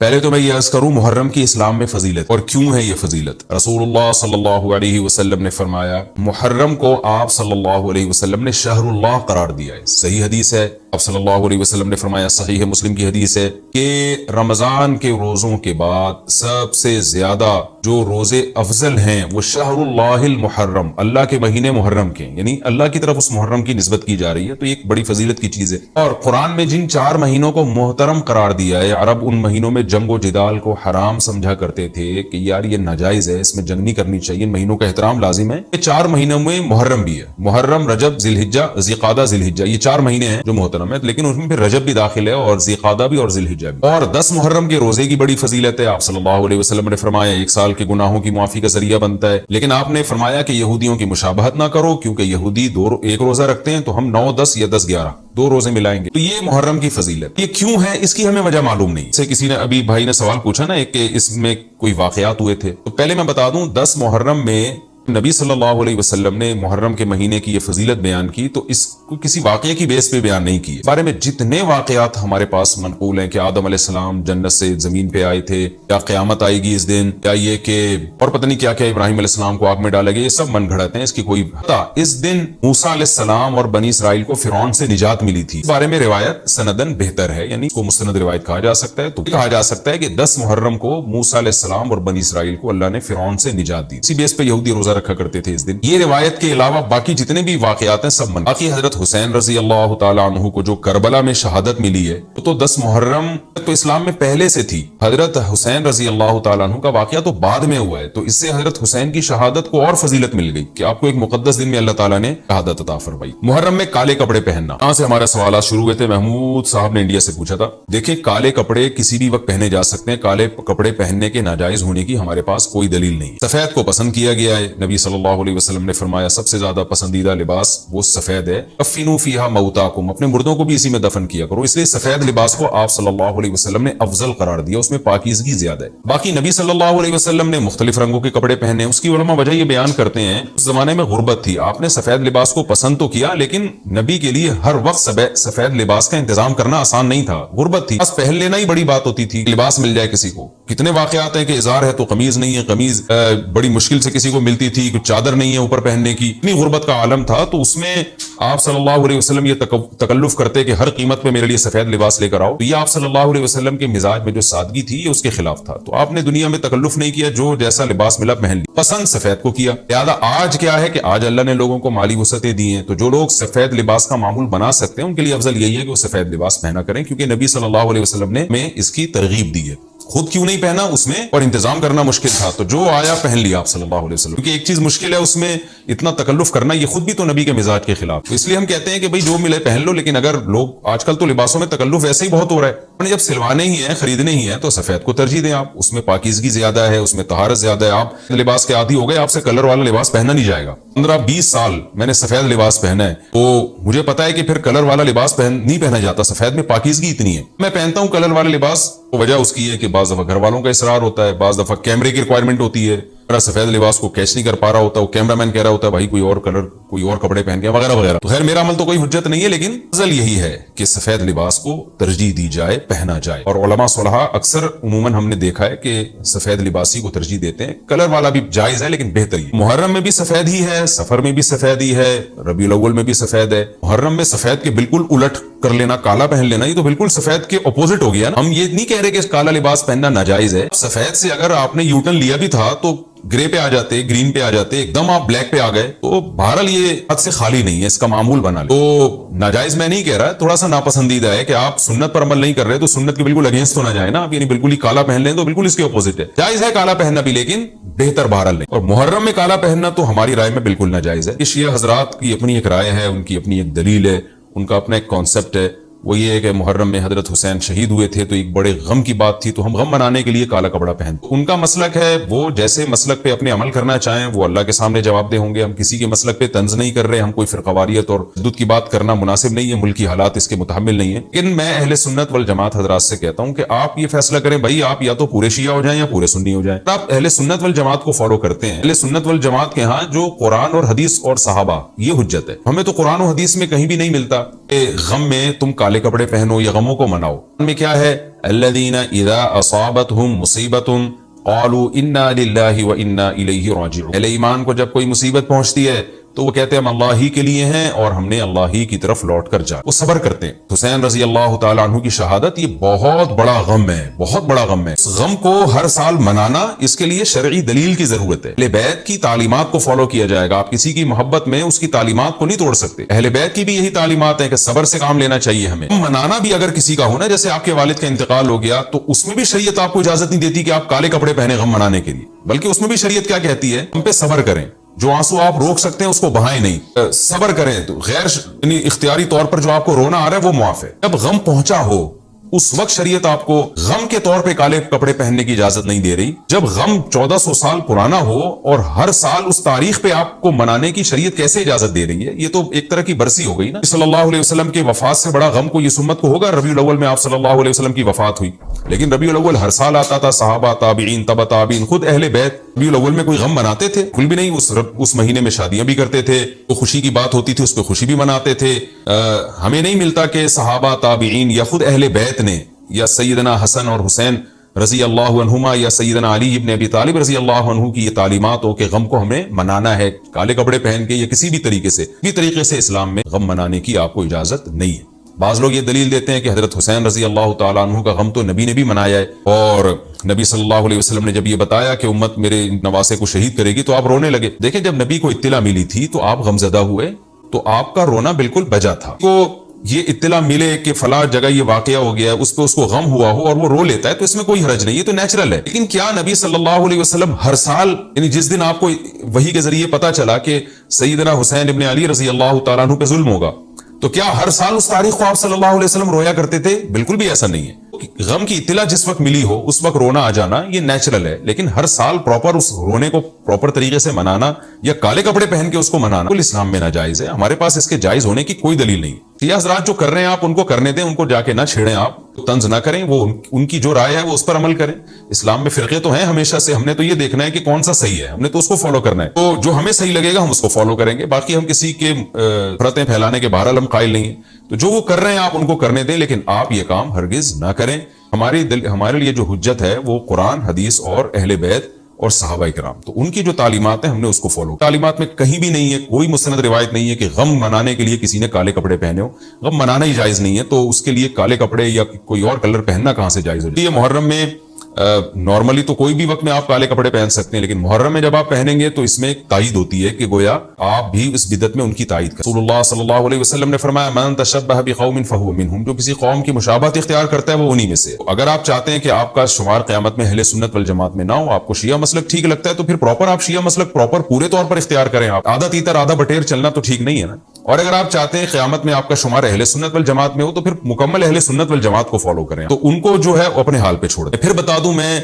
پہلے تو میں یہ عرض کروں محرم کی اسلام میں فضیلت اور کیوں ہے یہ فضیلت۔ رسول اللہ صلی اللہ علیہ وسلم نے فرمایا محرم کو آپ صلی اللہ علیہ وسلم نے شہر اللہ قرار دیا ہے۔ صحیح حدیث ہے، آپ صلی اللہ علیہ وسلم نے فرمایا، صحیح مسلم کی حدیث ہے کہ رمضان کے روزوں کے بعد سب سے زیادہ جو روزے افضل ہیں وہ شہر اللہ المحرم، اللہ کے مہینے محرم کے، یعنی اللہ کی طرف اس محرم کی نسبت کی جا رہی ہے، تو یہ ایک بڑی فضیلت کی چیز ہے۔ اور قرآن میں جن 4 مہینوں کو محترم قرار دیا ہے، عرب ان مہینوں میں جنگ و جدال کو حرام سمجھا کرتے تھے کہ یار یہ ناجائز ہے، اس میں جنگ نہیں کرنی چاہیے، ان مہینوں کا احترام لازم ہے۔ یہ 4 مہینوں میں محرم بھی ہے، محرم، رجب، ذی الحجہ، ذی قعدہ، ذی الحجہ، یہ 4 مہینے ہیں جو محترم ہے، لیکن اس میں پھر رجب بھی داخل ہے اور ذی قعدہ بھی اور ذی الحجہ بھی۔ اور 10 محرم کے روزے کی بڑی فضیلت ہے، آپ صلی اللہ علیہ وسلم نے فرمایا 1 سال کے گناہوں کی معافی کا ذریعہ بنتا ہے، لیکن آپ نے فرمایا کہ یہودیوں کی مشابہت نہ کرو، کیونکہ یہودی 1 روزہ رکھتے ہیں تو ہم 9، 10 یا 10، 11 2 روزے ملائیں گے۔ تو یہ محرم کی فضیلت، یہ کیوں ہے اس کی ہمیں وجہ معلوم نہیں۔ جیسے کسی نے ابھی بھائی نے سوال پوچھا نا کہ اس میں کوئی واقعات ہوئے تھے، تو پہلے میں بتا دوں 10 محرم میں نبی صلی اللہ علیہ وسلم نے محرم کے مہینے کی یہ فضیلت بیان کی تو اس کو کسی واقعے کی بیس پہ بیان نہیں کی۔ اس بارے میں جتنے واقعات ہمارے پاس منقول ہیں کہ آدم علیہ السلام جنت سے زمین پہ آئے تھے، یا قیامت آئے گی اس دن، یا یہ کہ اور پتہ نہیں کیا کیا ابراہیم علیہ السلام کو آگ میں ڈالا گیا، یہ سب من گھڑت ہیں، اس کی کوئی اس دن موسیٰ علیہ السلام اور بنی اسرائیل کو فرعون سے نجات ملی تھی، اس بارے میں روایت سندن بہتر ہے، یعنی اس کو مستند روایت کہا جا سکتا ہے۔ تو کہا جا سکتا ہے کہ 10 محرم کو موسیٰ علیہ السلام اور بنی اسرائیل کو اللہ نے فرعون سے نجات دی، اسی بیس پہ یہودی روزہ رکھا کرتے تھے اس دن۔ یہ روایت کے علاوہ باقی جتنے بھی واقعات ہیں سب من۔ باقی حضرت حسین رضی اللہ تعالیٰ عنہ کو جو کربلا میں شہادت ملی ہے وہ تو 10 محرم تو اسلام میں پہلے سے تھی، حضرت حسین رضی اللہ تعالیٰ عنہ کا واقعہ تو بعد میں ہوا ہے، تو اس سے حضرت حسین کی شہادت کو اور فضیلت مل گئی کہ آپ کو ایک مقدس دن میں اللہ تعالیٰ نے شہادت عطا فرمائی۔ محرم میں کالے کپڑے پہننا، یہاں سے ہمارے سوالات شروع ہوئے تھے، محمود صاحب نے انڈیا سے پوچھا تھا۔ دیکھیں کالے کپڑے کسی بھی وقت پہنے جا سکتے ہیں، کالے کپڑے پہننے کے ناجائز ہونے کی ہمارے پاس کوئی دلیل نہیں۔ سفید کو پسند کیا گیا ہے، نبی صلی اللہ علیہ وسلم نے فرمایا سب سے زیادہ پسندیدہ لباس وہ سفید ہے، کفنوا فیہا موتاکم، اپنے مردوں کو بھی اسی میں دفن کیا کرو، اس لیے سفید لباس کو آپ صلی اللہ علیہ وسلم نے افضل قرار دیا، اس میں پاکیزگی زیادہ ہے۔ باقی نبی صلی اللہ علیہ وسلم نے مختلف رنگوں کے کپڑے پہنے، اس کی علماء وجہ یہ بیان کرتے ہیں اس زمانے میں غربت تھی، آپ نے سفید لباس کو پسند تو کیا لیکن نبی کے لیے ہر وقت سفید لباس کا انتظام کرنا آسان نہیں تھا، غربت تھی، بس پہن لینا ہی بڑی بات ہوتی تھی، لباس مل جائے کسی کو۔ کتنے واقعات ہیں کہ ازار ہے تو قمیض نہیں ہے، قمیض بڑی مشکل سے کسی کو ملتی تھی، کچھ چادر نہیں ہے اوپر پہننے کی، اتنی غربت کا عالم تھا، تو اس میں آپ صلی اللہ علیہ وسلم یہ تکلف کرتے کہ ہر قیمت پہ میرے لیے سفید لباس لے کر آؤ، تو یہ آپ صلی اللہ علیہ وسلم کے مزاج میں جو سادگی تھی یہ اس کے خلاف تھا، تو آپ نے دنیا میں تکلف نہیں کیا، جو جیسا لباس ملا پہن لیا، پسند سفید کو کیا۔ لہٰذا آج کیا ہے کہ آج اللہ نے لوگوں کو مالی وسعتیں دی ہیں، تو جو لوگ سفید لباس کا معمول بنا سکتے ہیں ان کے لیے افضل یہی ہے کہ وہ سفید لباس پہنا کریں، کیونکہ نبی صلی اللہ علیہ وسلم نے ہمیں اس کی ترغیب دی ہے۔ خود کیوں نہیں پہنا اس میں، اور انتظام کرنا مشکل تھا، تو جو آیا پہن لیا آپ صلی اللہ علیہ وسلم، کیونکہ ایک چیز مشکل ہے اس میں اتنا تکلف کرنا، یہ خود بھی تو نبی کے مزاج کے خلاف، تو اس لیے ہم کہتے ہیں کہ بھئی جو ملے پہن لو، لیکن اگر لوگ آج کل تو لباسوں میں تکلف ویسے ہی بہت ہو رہا ہے، جب سلوانے ہی ہیں خریدنے ہی ہیں تو سفید کو ترجیح دیں آپ، اس میں پاکیزگی زیادہ ہے، اس میں طہارت زیادہ ہے، آپ لباس کے عادی ہو گئے، آپ سے کلر والا لباس پہنا نہیں جائے گا۔ 15-20 سال میں نے سفید لباس پہنا ہے تو مجھے پتا ہے کہ پھر کلر والا لباس نہیں پہنا جاتا، سفید میں پاکیزگی اتنی ہے، میں پہنتا ہوں کلر والا لباس، وجہ اس کی ہے کہ بعض دفعہ گھر والوں کا اصرار ہوتا ہے، بعض دفعہ کیمرے کی ریکوائرمنٹ ہوتی ہے، سفید لباس کو کیچ نہیں کر پا رہا ہوتا، وہ کیمرہ مین کہہ رہا ہوتا ہے بھائی کوئی اور کلر کوئی اور کپڑے پہن کے وغیرہ وغیرہ، تو خیر میرا عمل تو کوئی حجت نہیں ہے، لیکن افضل یہی ہے کہ سفید لباس کو ترجیح دی جائے، پہنا جائے، اور علماء صلحاء اکثر عموماً ہم نے دیکھا ہے کہ سفید لباسی کو ترجیح دیتے ہیں، کلر والا بھی جائز ہے لیکن بہتر ہی، محرم میں بھی سفید ہی ہے، سفر میں بھی سفید ہی ہے، ربیع الاول میں بھی سفید ہے۔ محرم میں سفید کے بالکل الٹ کر لینا، کالا پہن لینا، یہ تو بالکل سفید کے اپوزٹ ہو گیا نا۔ ہم یہ نہیں کہہ رہے کہ کالا لباس پہننا ناجائز ہے، سفید سے اگر آپ نے یوٹرن لیا بھی تھا تو گرے پہ آ جاتے، گرین پہ آ جاتے، ایک دم آپ بلیک پہ آ گئے، تو بہرحال یہ حد سے خالی نہیں ہے، اس کا معمول بنا لے، تو ناجائز میں نہیں کہہ رہا، تھوڑا سا ناپسندیدہ ہے کہ آپ سنت پر عمل نہیں کر رہے تو سنت کے بالکل اگینسٹ تو نہ جائے نا، آپ یعنی بالکل ہی کالا پہن لیں تو بالکل اس کے اپوزٹ ہے، جائز ہے کالا پہننا بھی لیکن بہتر بہرحال نہیں، اور محرم میں کالا پہننا تو ہماری رائے میں بالکل ناجائز ہے۔ شیعہ حضرات کی اپنی ایک رائے ہے، ان کی اپنی ایک دلیل ہے، ان کا اپنا ایک کانسیپٹ ہے، وہ یہ ہے کہ محرم میں حضرت حسین شہید ہوئے تھے تو ایک بڑے غم کی بات تھی، تو ہم غم منانے کے لیے کالا کپڑا پہنتے، ان کا مسلک ہے، وہ جیسے مسلک پہ اپنے عمل کرنا چاہیں وہ اللہ کے سامنے جواب دہ ہوں گے، ہم کسی کے مسلک پہ طنز نہیں کر رہے، ہم کوئی فرقواریت اور تشدد کی بات کرنا مناسب نہیں ہے، ملکی حالات اس کے متحمل نہیں ہیں، لیکن میں اہل سنت والجماعت حضرات سے کہتا ہوں کہ آپ یہ فیصلہ کریں بھائی، آپ یا تو پورے شیعہ ہو جائیں یا پورے سنی ہو جائیں، آپ اہل سنت والجماعت کو فالو کرتے ہیں، اہل سنت والجماعت کے ہاں جو قرآن اور حدیث اور صحابہ یہ حجت ہے، ہمیں تو قرآن و حدیث میں کہیں بھی نہیں ملتا کہ غم میں تم کالے کالے کپڑے پہنو یا غموں کو مناؤ۔ میں کیا ہے الذین اذا اصابتہم مصیبۃ قالوا انا للہ وانا الیہ راجعون، اہل ایمان کو جب کوئی مصیبت پہنچتی ہے تو وہ کہتے ہیں ہم اللہ ہی کے لیے ہیں اور ہم نے اللہ ہی کی طرف لوٹ کر جا، وہ صبر کرتے ہیں۔ حسین رضی اللہ تعالیٰ عنہ کی شہادت یہ بہت بڑا غم ہے، بہت بڑا غم ہے۔ اس غم کو ہر سال منانا، اس کے لیے شرعی دلیل کی ضرورت ہے۔ اہل بیت کی تعلیمات کو فالو کیا جائے گا، آپ کسی کی محبت میں اس کی تعلیمات کو نہیں توڑ سکتے۔ اہل بیت کی بھی یہی تعلیمات ہیں کہ صبر سے کام لینا چاہیے ہمیں۔ منانا بھی اگر کسی کا ہونا، جیسے آپ کے والد کا انتقال ہو گیا تو اس میں بھی شریعت آپ کو اجازت نہیں دیتی کہ آپ کالے کپڑے پہنے غم منانے کے لیے، بلکہ اس میں بھی شریعت کیا کہتی ہے، ہم پہ صبر کریں، جو آنسو آپ روک سکتے ہیں اس کو بہائیں نہیں، صبر کریں، تو غیر یعنی اختیاری طور پر جو آپ کو رونا آ رہا ہے وہ معاف ہے۔ جب غم پہنچا ہو اس وقت شریعت آپ کو غم کے طور پہ کالے کپڑے پہننے کی اجازت نہیں دے رہی۔ جب غم 1400 سال پرانا ہو اور ہر سال اس تاریخ پہ آپ کو منانے کی شریعت کیسے اجازت دے رہی ہے؟ یہ تو ایک طرح کی برسی ہو گئی نا۔ صلی اللہ علیہ وسلم کے وفات سے بڑا غم کو اس امت کو ہوگا ربیع الاول میں آپ صلی اللہ علیہ وسلم کی وفات ہوئی، لیکن ربیع الاول ہر سال آتا تھا، صحابہ، تابعین، تبع تابعین، خود اہل بیت ربیع الاول میں کوئی غم مناتے تھے؟ بالکل بھی نہیں۔ اس مہینے میں شادیاں بھی کرتے تھے، تو خوشی کی بات ہوتی تھی اس پہ خوشی بھی مناتے تھے۔ ہمیں نہیں ملتا کہ صحابہ، تابعین یا خود اہل بیت نے یا سیدنا حسن اور حسین رضی اللہ عنہما یا سیدنا علی ابن ابی طالب رضی اللہ عنہ کی یہ تعلیمات ہو کہ غم کو ہمیں منانا ہے کالے کپڑے پہن کے یا کسی بھی طریقے سے اسلام میں غم منانے کی آپ کو اجازت نہیں ہے۔ بعض لوگ یہ دلیل دیتے ہیں کہ حضرت حسین رضی اللہ تعالیٰ عنہ کا غم تو نبی نے بھی منایا ہے، اور نبی صلی اللہ علیہ وسلم نے جب یہ بتایا کہ امت میرے نواسے کو شہید کرے گی تو آپ رونے لگے۔ دیکھیں جب نبی کو اطلاع ملی تھی تو آپ غمزدہ ہوئے تو آپ کا رونا بالکل بجا تھا۔ کو یہ اطلاع ملے کہ فلاں جگہ یہ واقعہ ہو گیا ہے، اس پہ اس کو غم ہوا ہو اور وہ رو لیتا ہے تو اس میں کوئی حرج نہیں، یہ تو نیچرل ہے۔ لیکن کیا نبی صلی اللہ علیہ وسلم ہر سال، یعنی جس دن آپ کو وحی کے ذریعے پتا چلا کہ سیدنا حسین ابن علی رضی اللہ تعالیٰ عنہ پہ ظلم ہوگا، تو کیا ہر سال اس تاریخ کو آپ صلی اللہ علیہ وسلم رویا کرتے تھے؟ بالکل بھی ایسا نہیں ہے۔ غم کی اطلاع جس وقت ملی ہو اس وقت رونا آ جانا یہ نیچرل ہے، لیکن ہر سال پراپر اس رونے کو پراپر طریقے سے منانا یا کالے کپڑے پہن کے اس کو منانا کل اسلام میں ناجائز ہے۔ ہمارے پاس اس کے جائز ہونے کی کوئی دلیل نہیں۔ یہ حضرات جو کر رہے ہیں آپ ان کو کرنے دیں، ان کو جا کے نہ چھیڑیں، آپ طنز نہ کریں، وہ ان کی جو رائے ہے وہ اس پر عمل کریں۔ اسلام میں فرقے تو ہیں ہمیشہ سے، ہم نے تو یہ دیکھنا ہے کہ کون سا صحیح ہے، ہم نے تو اس کو فالو کرنا ہے، تو جو ہمیں صحیح لگے گا ہم اس کو فالو کریں گے، باقی ہم کسی کے فرقیں پھیلانے کے بہرحال ہم قائل نہیں ہیں۔ تو جو وہ کر رہے ہیں آپ ان کو کرنے دیں، لیکن آپ یہ کام ہرگز نہ کریں۔ ہمارے لیے جو حجت ہے وہ قرآن، حدیث اور اہل بیت اور صحابہ کرام، تو ان کی جو تعلیمات ہیں ہم نے اس کو فالو۔ تعلیمات میں کہیں بھی نہیں ہے، کوئی مستند روایت نہیں ہے کہ غم منانے کے لیے کسی نے کالے کپڑے پہنے ہو۔ غم منانا ہی جائز نہیں ہے تو اس کے لیے کالے کپڑے یا کوئی اور کلر پہننا کہاں سے جائز ہو؟ یہ محرم میں نارملی تو کوئی بھی وقت میں آپ کالے کپڑے پہن سکتے ہیں، لیکن محرم میں جب آپ پہنیں گے تو اس میں ایک تائید ہوتی ہے کہ گویا آپ بھی اس بدعت میں ان کی تائید کریں۔ رسول اللہ صلی اللہ علیہ وسلم نے فرمایا من تشبہ بقوم فہو منہم، جو کسی قوم کی مشابہت اختیار کرتا ہے وہ انہی میں سے۔ اگر آپ چاہتے ہیں کہ آپ کا شمار قیامت میں اہل سنت والجماعت میں نہ ہو، آپ کو شیعہ مسلک ٹھیک لگتا ہے تو پھر پراپر آپ شیعہ مسلک پراپر پورے طور پر اختیار کریں۔ آپ آدھا تیتر آدھا بٹیر چلنا تو ٹھیک نہیں ہے نا۔ اور اگر آپ چاہتے ہیں قیامت میں آپ کا شمار اہل سنت والجماعت میں ہو تو پھر مکمل اہل سنت والجماعت کو فالو کریں، تو ان کو جو ہے اپنے حال پہ چھوڑ دیں۔ پھر بتا دوں میں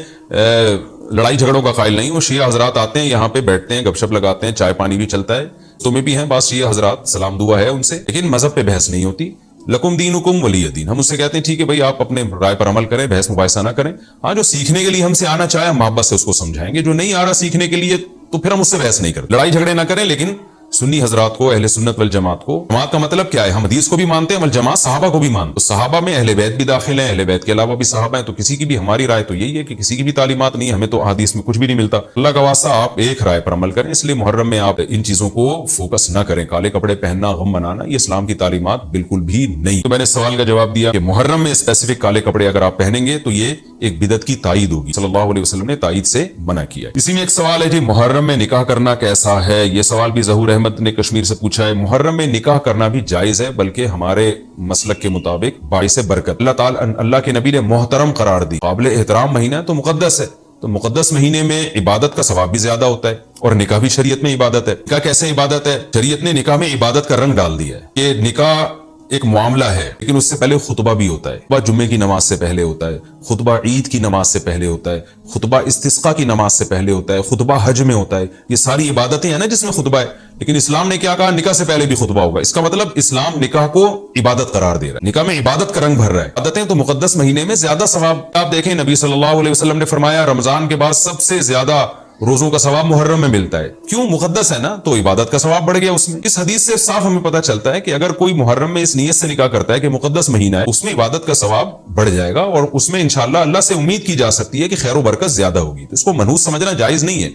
لڑائی جھگڑوں کا قائل نہیں ہوں۔ شیعہ حضرات آتے ہیں یہاں پہ بیٹھتے ہیں، گپ شپ لگاتے ہیں، چائے پانی بھی چلتا ہے، تمہیں بھی ہیں بعض شیعہ حضرات، سلام دعا ہے ان سے، لیکن مذہب پہ بحث نہیں ہوتی۔ لکم دینکم ولی دین، ہم اس سے کہتے ہیں ٹھیک ہے بھائی آپ اپنے رائے پر عمل کریں، بحث مباحثہ نہ کریں۔ ہاں جو سیکھنے کے لیے ہم سے آنا چاہے ہم محبت سے اس کو سمجھائیں گے، جو نہیں آ رہا سیکھنے کے لیے تو پھر ہم اس سے بحث نہیں کریں، لڑائی جھگڑے نہ کریں۔ لیکن سنی حضرات کو، اہل سنت والجماعت کو، جماعت کا مطلب کیا ہے؟ ہم حدیث کو بھی مانتے ہیں، والجماعت صحابہ کو بھی مانتے ہیں، صحابہ میں اہل بیت بھی داخل ہیں، اہل بیت کے علاوہ بھی صحابہ ہیں، تو کسی کی بھی ہماری رائے تو یہی ہے کہ کسی کی بھی تعلیمات نہیں، ہمیں تو حدیث میں کچھ بھی نہیں ملتا۔ اللہ کا واسطہ آپ ایک رائے پر عمل کریں، اس لیے محرم میں آپ ان چیزوں کو فوکس نہ کریں، کالے کپڑے پہننا، غم منانا، یہ اسلام کی تعلیمات بالکل بھی نہیں۔ تو میں نے سوال کا جواب دیا کہ محرم میں اسپیسیفک کالے کپڑے اگر آپ پہنیں گے تو یہ ایک بدعت کی تائید ہوگی، صلی اللہ علیہ وسلم نے تائید سے منع کیا۔ اسی میں ایک سوال ہے جی محرم میں نکاح کرنا کیسا ہے؟ یہ سوال بھی ظہور احمد نے کشمیر سے پوچھا ہے۔ محرم میں نکاح کرنا بھی جائز ہے، بلکہ ہمارے مسلک کے مطابق باعث برکت، اللہ کے نبی نے محترم قرار دی، قابل احترام مہینہ ہے تو مقدس ہے، تو مقدس مہینے میں عبادت کا ثواب بھی زیادہ ہوتا ہے، اور نکاح بھی شریعت میں عبادت ہے۔ نکاح کیسے عبادت ہے؟ شریعت نے نکاح میں عبادت کا رنگ ڈال دیا ہے کہ نکاح ایک معاملہ ہے، لیکن اس سے پہلے خطبہ بھی ہوتا ہے، خطبہ جمعے کی نماز سے پہلے ہوتا ہے، خطبہ عید کی نماز سے پہلے ہوتا ہے، خطبہ استسقاء کی نماز سے پہلے ہوتا ہے، خطبہ حج میں ہوتا ہے۔ یہ ساری عبادتیں ہیں نا جس میں خطبہ ہے، لیکن اسلام نے کیا کہا؟ نکاح سے پہلے بھی خطبہ ہوگا۔ اس کا مطلب اسلام نکاح کو عبادت قرار دے رہا ہے، نکاح میں عبادت کا رنگ بھر رہا ہے۔ عبادتیں تو مقدس مہینے میں زیادہ ثواب۔ آپ دیکھیں نبی صلی اللہ علیہ وسلم نے فرمایا رمضان کے بعد سب سے زیادہ روزوں کا ثواب محرم میں ملتا ہے، کیوں؟ مقدس ہے نا، تو عبادت کا ثواب بڑھ گیا اس میں۔ اس حدیث سے صاف ہمیں پتہ چلتا ہے کہ اگر کوئی محرم میں اس نیت سے نکاح کرتا ہے کہ مقدس مہینہ ہے، اس میں عبادت کا ثواب بڑھ جائے گا، اور اس میں انشاءاللہ اللہ سے امید کی جا سکتی ہے کہ خیر و برکت زیادہ ہوگی۔ تو اس کو منحوس سمجھنا جائز نہیں ہے۔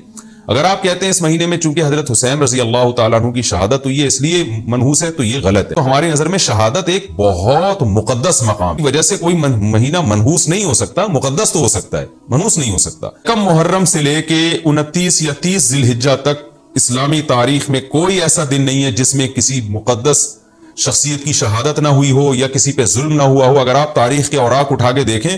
اگر آپ کہتے ہیں اس مہینے میں چونکہ حضرت حسین رضی اللہ تعالیٰ عنہ کی شہادت ہوئی ہے اس لیے منحوس ہے، تو یہ غلط ہے۔ تو ہماری نظر میں شہادت ایک بہت مقدس مقام کی وجہ سے کوئی مہینہ منحوس نہیں ہو سکتا، مقدس تو ہو سکتا ہے، منحوس نہیں ہو سکتا۔ کم محرم سے لے کے 29 یا 30 ذی الحجہ تک اسلامی تاریخ میں کوئی ایسا دن نہیں ہے جس میں کسی مقدس شخصیت کی شہادت نہ ہوئی ہو یا کسی پہ ظلم نہ ہوا ہو۔ اگر آپ تاریخ کے اوراق اٹھا کے دیکھیں،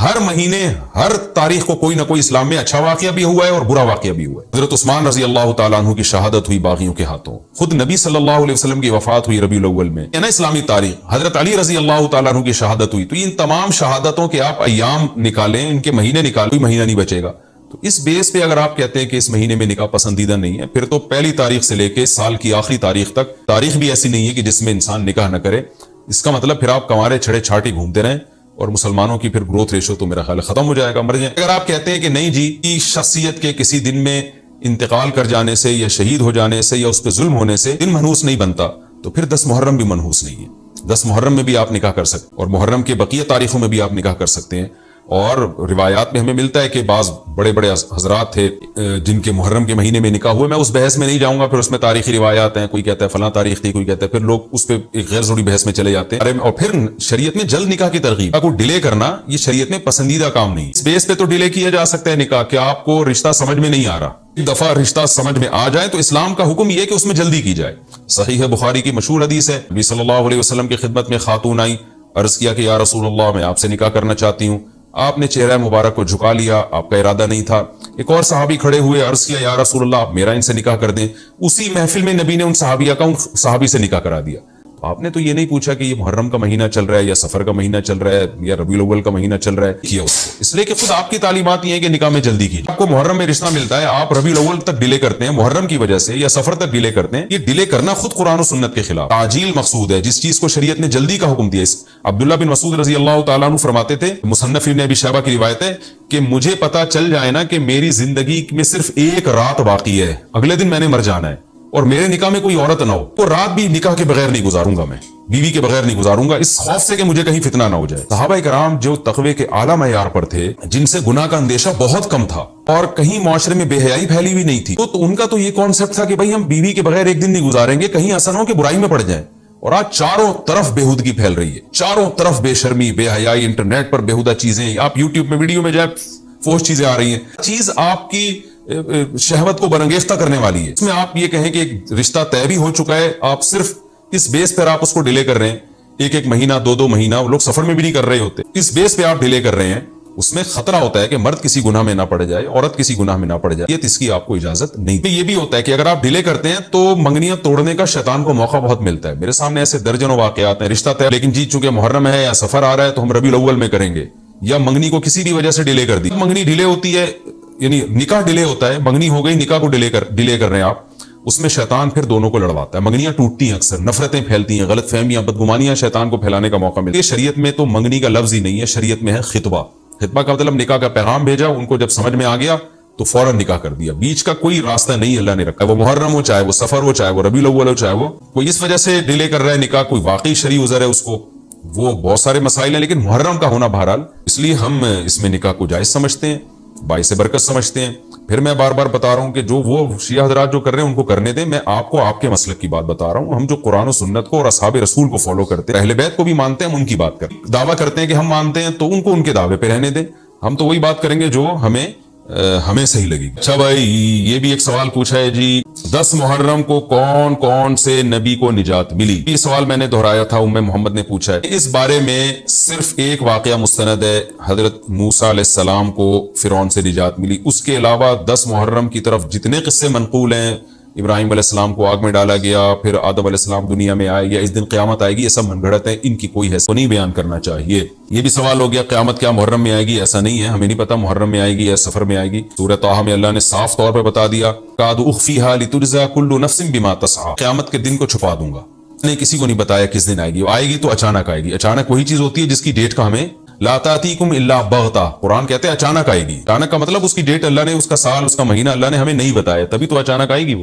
ہر مہینے ہر تاریخ کو کوئی نہ کوئی اسلام میں اچھا واقعہ بھی ہوا ہے اور برا واقعہ بھی ہوا ہے۔ حضرت عثمان رضی اللہ تعالیٰ عنہ کی شہادت ہوئی باغیوں کے ہاتھوں، خود نبی صلی اللہ علیہ وسلم کی وفات ہوئی ربیع الاول میں، ہے نا اسلامی تاریخ۔ حضرت علی رضی اللہ تعالیٰ عنہ کی شہادت ہوئی۔ تو ان تمام شہادتوں کے آپ ایام نکالیں، ان کے مہینے نکالیں، کوئی مہینہ نہیں بچے گا۔ تو اس بیس پہ اگر آپ کہتے ہیں کہ اس مہینے میں نکاح پسندیدہ نہیں ہے، پھر تو پہلی تاریخ سے لے کے سال کی آخری تاریخ تک تاریخ بھی ایسی نہیں ہے کہ جس میں انسان نکاح نہ کرے۔ اس کا مطلب پھر آپ کنوارے چھڑے چھاٹی گھومتے رہیں اور مسلمانوں کی پھر گروتھ ریشو تو میرا خیال ختم ہو جائے گا، مر جائیں۔ اگر آپ کہتے ہیں کہ نہیں جی شخصیت کے کسی دن میں انتقال کر جانے سے یا شہید ہو جانے سے یا اس پہ ظلم ہونے سے دن منحوس نہیں بنتا، تو پھر 10 محرم بھی منحوس نہیں ہے۔ 10 محرم میں بھی آپ نکاح کر سکتے ہیں اور محرم کے بقیہ تاریخوں میں بھی آپ نکاح کر سکتے ہیں۔ اور روایات میں ہمیں ملتا ہے کہ بعض بڑے بڑے حضرات تھے جن کے محرم کے مہینے میں نکاح ہوئے۔ میں اس بحث میں نہیں جاؤں گا، پھر اس میں تاریخی روایات ہیں، کوئی کہتا ہے فلاں تاریخ تھی، کوئی کہتا ہے، پھر لوگ اس پہ ایک غیر ضروری بحث میں چلے جاتے ہیں۔ اور پھر شریعت میں جلد نکاح کی ترغیب کو ڈیلے کرنا یہ شریعت میں پسندیدہ کام نہیں۔ اس بیس پہ تو ڈیلے کیا جا سکتا ہے نکاح کہ آپ کو رشتہ سمجھ میں نہیں آ رہا، ایک دفعہ رشتہ سمجھ میں آ جائے تو اسلام کا حکم یہ ہے کہ اس میں جلدی کی جائے۔ صحیح بخاری کی مشہور حدیث ہے، نبی صلی اللہ علیہ وسلم کی خدمت میں خاتون آئی، عرض کیا کہ یا رسول اللہ میں آپ سے نکاح کرنا چاہتی ہوں۔ آپ نے چہرہ مبارک کو جھکا لیا، آپ کا ارادہ نہیں تھا۔ ایک اور صحابی کھڑے ہوئے، عرض کیا یا رسول اللہ آپ میرا ان سے نکاح کر دیں۔ اسی محفل میں نبی نے ان صحابی سے نکاح کرا دیا۔ آپ نے تو یہ نہیں پوچھا کہ یہ محرم کا مہینہ چل رہا ہے یا سفر کا مہینہ چل رہا ہے یا ربیع الاول کا مہینہ چل رہا ہے، کیا اس لیے کہ خود آپ کی تعلیمات یہ ہیں کہ نکاح میں جلدی کیجیے۔ آپ کو محرم میں رشتہ ملتا ہے، آپ ربیع الاول تک ڈیلے کرتے ہیں محرم کی وجہ سے یا سفر تک ڈیلے کرتے ہیں، یہ ڈیلے کرنا خود قرآن و سنت کے خلاف۔ تعجیل مقصود ہے، جس چیز کو شریعت نے جلدی کا حکم دیا۔ عبداللہ بن مسعود رضی اللہ تعالیٰ عنہ فرماتے تھے، مصنف ابن ابی شیبہ کی روایت ہے کہ مجھے پتا چل جائے نا کہ میری زندگی میں صرف ایک رات باقی ہے، اگلے دن میں نے مر جانا ہے، اور میرے نکاح میں کوئی عورت نہ ہو، تو رات بھی نکاح کے بغیر نہیں گزاروں گا، میں بیوی کے بغیر نہیں گزاروں گا، اس خوف سے کہ مجھے کہیں فتنہ نہ ہو جائے۔ صحابہ کرام جو تقوی کے اعلیٰ معیار پر تھے، جن سے گناہ کا اندیشہ بہت کم تھا اور کہیں معاشرے میں بے حیائی پھیلی ہوئی نہیں تھی، تو ان کا تو یہ کانسیپٹ تھا کہ بھائی ہم بیوی کے بغیر ایک دن نہیں گزاریں گے، کہیں ایسا نہ ہو کہ برائی میں پڑ جائیں۔ اور آج چاروں طرف بےہودگی پھیل رہی ہے، چاروں طرف بے شرمی، بے حیائی، انٹرنیٹ پر بےہودہ چیزیں، آپ یوٹیوب میں ویڈیو میں جائے فوش چیزیں آ رہی ہیں، چیز آپ کی شہوت کو برانگیختہ کرنے والی ہے۔ اس میں آپ یہ کہیں کہ ایک رشتہ طے بھی ہو چکا ہے، آپ صرف اس بیس پر آپ اس کو ڈیلے کر رہے ہیں، ایک مہینہ دو مہینہ، لوگ سفر میں بھی نہیں کر رہے ہوتے، اس بیس پہ آپ ڈیلے کر رہے ہیں، اس میں خطرہ ہوتا ہے کہ مرد کسی گناہ میں نہ پڑ جائے، عورت کسی گناہ میں نہ پڑ جائے، اس کی آپ کو اجازت نہیں۔ یہ بھی ہوتا ہے کہ اگر آپ ڈیلے کرتے ہیں تو منگنیاں توڑنے کا شیطان کو موقع بہت ملتا ہے۔ میرے سامنے ایسے درجنوں واقعات ہیں، رشتہ طے لیکن جی چونکہ محرم ہے یا سفر آ رہا ہے تو ہم ربیع الاول میں کریں گے، یا منگنی کو کسی بھی وجہ سے ڈیلے کر دی، منگنی ڈیلے ہوتی ہے، یعنی نکاح ڈیلے ہوتا ہے، منگنی ہو گئی، نکاح کو ڈیلے کر رہے ہیں آپ، اس میں شیطان پھر دونوں کو لڑواتا ہے، منگنیاں ٹوٹتی ہیں، اکثر نفرتیں پھیلتی ہیں، غلط فہمیاں، بدگمانیاں شیطان کو پھیلانے کا موقع ملتا ہے۔ شریعت میں تو منگنی کا لفظ ہی نہیں ہے، شریعت میں ہے خطبہ۔ خطبہ کا مطلب نکاح کا پیغام بھیجا، ان کو جب سمجھ میں آ گیا تو فوراً نکاح کر دیا، بیچ کا کوئی راستہ نہیں اللہ نے رکھا، وہ محرم ہو، چاہے وہ سفر ہو، چاہے وہ ربیع الاول ہو، چاہے وہ کوئی اس وجہ سے ڈیلے کر رہا ہے نکاح، کوئی واقعی شرعی عذر ہے اس کو، وہ بہت سارے مسائل ہیں، لیکن محرم کا ہونا بہرحال، اس لیے ہم اس میں نکاح کو جائز سمجھتے ہیں، باعث برکت سمجھتے ہیں۔ پھر میں بار بار بتا رہا ہوں کہ جو وہ شیعہ حضرات جو کر رہے ہیں ان کو کرنے دیں، میں آپ کو آپ کے مسلک کی بات بتا رہا ہوں۔ ہم جو قرآن و سنت کو اور اصحاب رسول کو فالو کرتے ہیں، اہل بیت کو بھی مانتے ہیں، ہم ان کی بات کریں، دعویٰ کرتے ہیں کہ ہم مانتے ہیں تو ان کو ان کے دعوے پہ رہنے دیں، ہم تو وہی بات کریں گے جو ہمیں صحیح لگے گی۔ اچھا بھائی، یہ بھی ایک سوال پوچھا ہے جی، 10 محرم کو کون کون سے نبی کو نجات ملی؟ یہ سوال میں نے دہرایا تھا، ام محمد نے پوچھا ہے۔ اس بارے میں صرف ایک واقعہ مستند ہے، حضرت موسیٰ علیہ السلام کو فرعون سے نجات ملی، اس کے علاوہ 10 محرم کی طرف جتنے قصے منقول ہیں، ابراہیم علیہ السلام کو آگ میں ڈالا گیا، پھر آدم علیہ السلام دنیا میں آئے، یا اس دن قیامت آئے گی، یہ سب من گھڑت ہے، ان کی کوئی حیثیت نہیں بیان کرنا چاہیے۔ یہ بھی سوال ہو گیا قیامت کیا محرم میں آئے گی؟ ایسا نہیں ہے، ہمیں نہیں پتا محرم میں آئے گی یا سفر میں آئے گی۔ سورہ طٰہٰ میں اللہ نے صاف طور پہ بتا دیا، قَدْ أُخْفِيهَا لِتُجْزَىٰ كُلُّ نَفْسٍ بِمَا تَسْعَىٰ، قیامت کے دن کو چھپا دوں گا، نہیں کسی کو نہیں بتایا کس دن آئے گی، آئے گی تو اچانک آئے گی۔ اچانک وہی چیز ہوتی ہے جس کی ڈیٹ کا ہمیں لا تاتیکم الا بغتہ، قرآن کہتے ہیں اچانک آئے گی. اچانک کا مطلب اس کی ڈیٹ اللہ نے، اس کا سال، اس کا مہینہ اللہ نے ہمیں نہیں بتایا، تبھی تو اچانک آئے گی وہ.